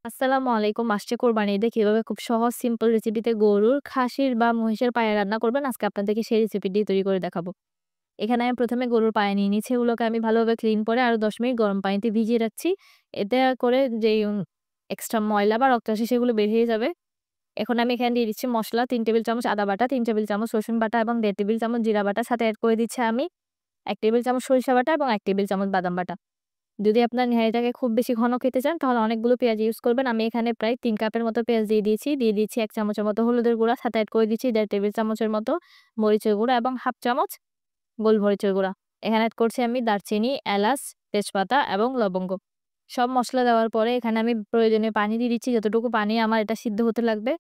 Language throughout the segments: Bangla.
আসসালামু আলাইকুম। আসছে কোরবানি ঈদে কিভাবে খুব সহজ সিম্পল রেসিপিতে গরুর, খাসির বা মহিষের পায়া রান্না করবেন, আজকে আপনাদেরকে সেই রেসিপিটি তৈরি করে দেখাবো। এখানে আমি ১ম এ গরুর পায়া নিয়ে নিচ্ছি। এগুলোকে আমি ভালোভাবে ক্লিন করে আরো ১০ মিনিট গরম পানিতে ভিজিয়ে রাখছি। এতে করে যেই এক্সট্রা ময়লা বা রক্ত আছে সেগুলো বের হয়ে যাবে। এখন আমি এখানে দিয়ে দিচ্ছি মসলা ৩ টেবিল চামচ আদা বাটা, ৩ টেবিল চামচ রসুন বাটা এবং ১.৫ টেবিল চামচ জিরা বাটা। সাথে এড করে দিচ্ছি আমি ১ টেবিল চামচ সরিষা বাটা এবং ১ টেবিল চামচ বাদাম বাটা। যদি আপনার নেহারিটাকে খুব বেশি ঘন খেতে চান তাহলে অনেকগুলো পেঁয়াজ ইউজ করবেন। আমি এখানে প্রায় ৩ কাপের মতো পেঁয়াজ দিয়ে দিয়েছি। দিয়ে দিচ্ছি ১ চামচের মতো হলুদের গুঁড়া, সাথে এড করে দিচ্ছি ১.৫ টেবিল চামচের মতো মরিচের গুঁড়া এবং 1/2 চামচ গোলমরিচের গুঁড়া। এখানে এড করছি আমি দারচিনি, এলাচ, তেজপাতা এবং লবঙ্গ। সব মসলা দেওয়ার পরে এখানে আমি প্রয়োজনীয় পানি দিয়ে দিচ্ছি, যতটুকু পানি আমার এটা সিদ্ধ হতে লাগবে।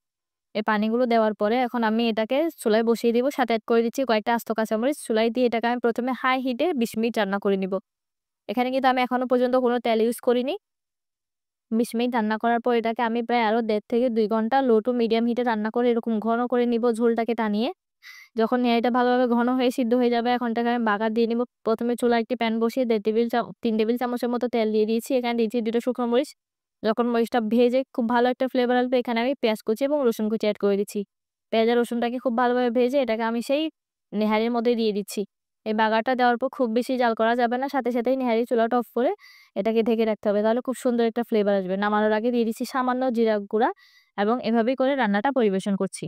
এই পানিগুলো দেওয়ার পরে এখন আমি এটাকে চুলায় বসিয়ে দিব। সাথে এড করে দিচ্ছি কয়েকটা আস্ত কাঁচামরিচ। চুলায় দিয়ে এটাকে আমি ১ম এ হাই হিটে ২০ মিনিট রান্না করে নিব। এখানে কিন্তু আমি এখনো পর্যন্ত কোনো তেল ইউজ করিনি। ২০ মিনিট রান্না করার পর এটাকে আমি প্রায় আরো ১.৫ থেকে ২ ঘন্টা লো টু মিডিয়াম হিটে রান্না করে এরকম ঘন করে নিব ঝোলটাকে টানিয়ে। যখন নেড়িটা ভালোভাবে ঘন হয়ে সিদ্ধ হয়ে যাবে, এখন এটাকে আমি বাগার দিয়ে নিব। ১ম এ চুলায় একটি প্যান বসিয়ে ৩ টেবিল চামচের মতো তেল দিয়ে দিয়েছি। এখানে দিয়েছি ২ টা শুকনো মরিচ। যখন মরিচটা ভেজে খুব ভালো একটা ফ্লেভার আসবে, এখানে আমি পেঁয়াজ কুচি এবং রসুন কুচি এড করে দিচ্ছি। পেঁয়াজ আর রসুনটাকে খুব ভালোভাবে ভেজে এটাকে আমি সেই নেহারির মধ্যে দিয়ে দিচ্ছি। এই বাগারটা দেওয়ার পর খুব বেশি জাল করা যাবে না। সাথে, সাথেই নেহারির চুলাটা অফ করে এটাকে ঢেকে রাখতে হবে। তাহলে খুব সুন্দর একটা ফ্লেভার আসবে। নামানোর আগে দিয়ে দিচ্ছি সামান্য জিরা গুঁড়া এবং এভাবেই করে রান্নাটা পরিবেশন করছি।